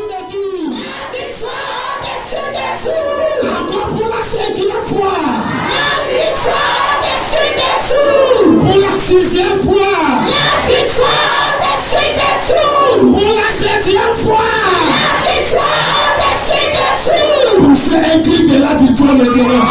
de tout. La victoire au-dessus de tout. Encore pour la 5e fois. La victoire au-dessus de tout. Pour la 6e fois. La victoire au-dessus de tout. Pour la 7e fois. La victoire au-dessus de tout. Poussez un cri de la victoire maintenant.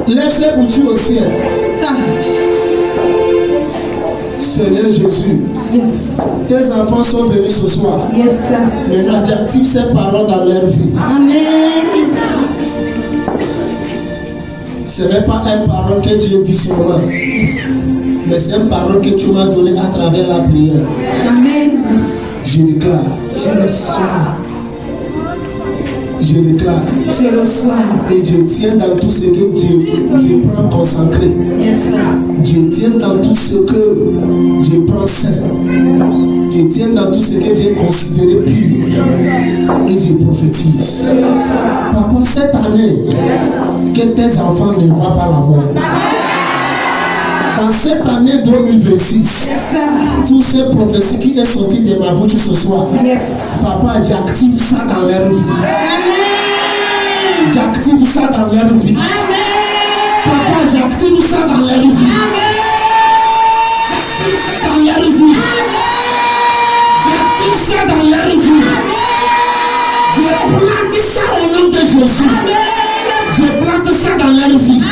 Lève ses bougies au ciel. Seigneur Jésus, tes enfants sont venus ce soir. Maintenant, j'active ces paroles dans leur vie. Amen. Ce n'est pas une parole que Dieu dit seulement, mais c'est une parole que tu m'as donnée à travers la prière. Amen. Je déclare. Je reçois. Je déclare. Je reçois. Et je tiens dans tout ce que Dieu prend concentré. Je tiens dans tout ce que Dieu prend saint. Je tiens dans tout ce que Dieu considéré pur. Et je prophétise. Papa, cette année, que tes enfants ne voient pas la mort. Dans cette année 2026, toutes ces prophéties qui sont sorties de ma bouche ce soir, Papa, j'active ça dans leur vie. J'active ça dans leur vie. Papa, j'active ça dans leur vie. J'active ça dans leur vie. J'active ça dans leur vie. Je plante ça au nom de Jésus. Je plante ça dans leur vie.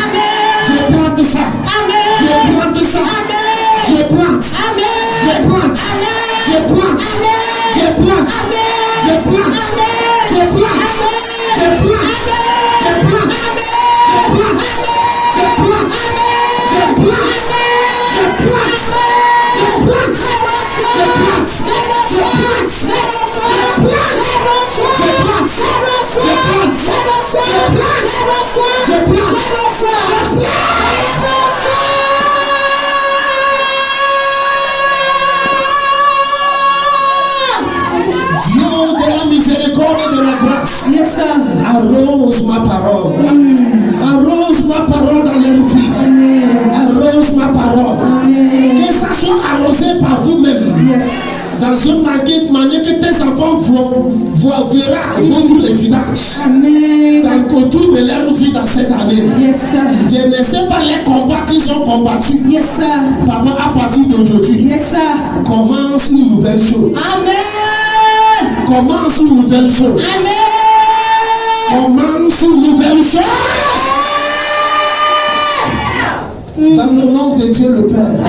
Je plante ça. Je plante ça. Je plante. Je plante. Je plante. Je plante. Je plante. Je plante. Je plante. Je plante. Je plante. Je plante. Je plante. Je plante. Je plante. Dieu de la miséricorde et de la grâce, arrose ma parole. Arrose ma parole dans leur vie. Arrose ma parole. Que ça soit arrosé par vous-même. Dans une manière que tes enfants verront votre évidence autour de leur vie dans cette année. Je ne sais pas les combats qu'ils ont combattus. Papa, à partir d'aujourd'hui, commence une nouvelle chose. Commence une nouvelle chose. Commence une nouvelle chose. Dans le nom de Dieu le Père.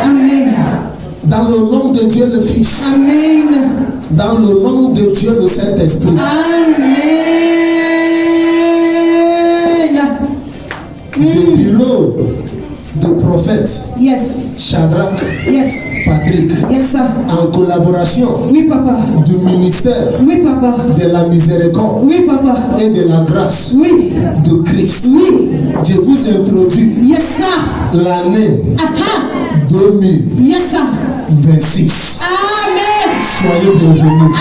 Dans le nom de Dieu le Fils. Dans le nom de Dieu le Saint-Esprit. Des bureaux de prophètes. Shadrach. Patrick. En collaboration. Du ministère. De la miséricorde. Et de la grâce. De Christ. Je vous introduis. L'année 2026. Soyez bienvenus.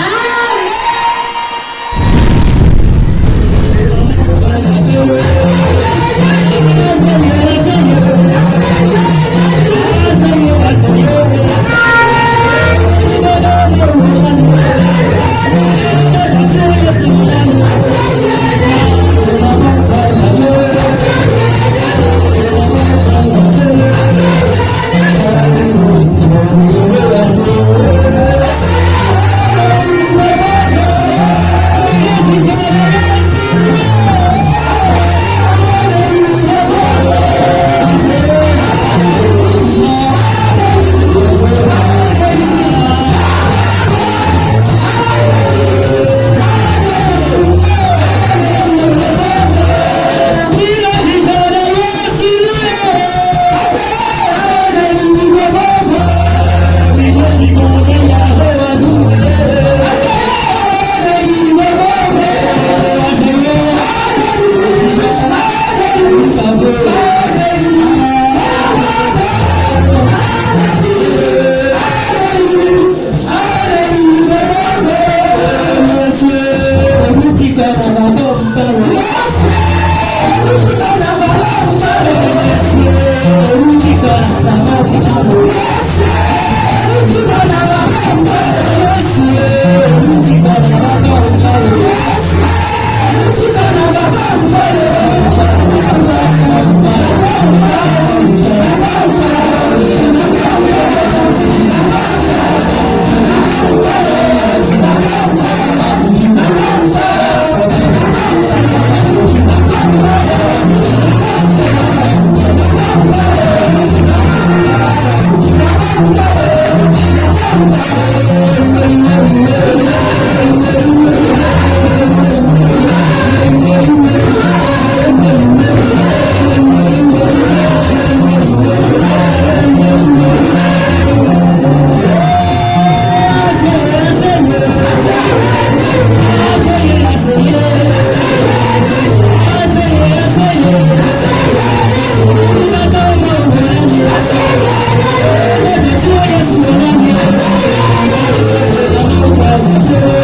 Jésus.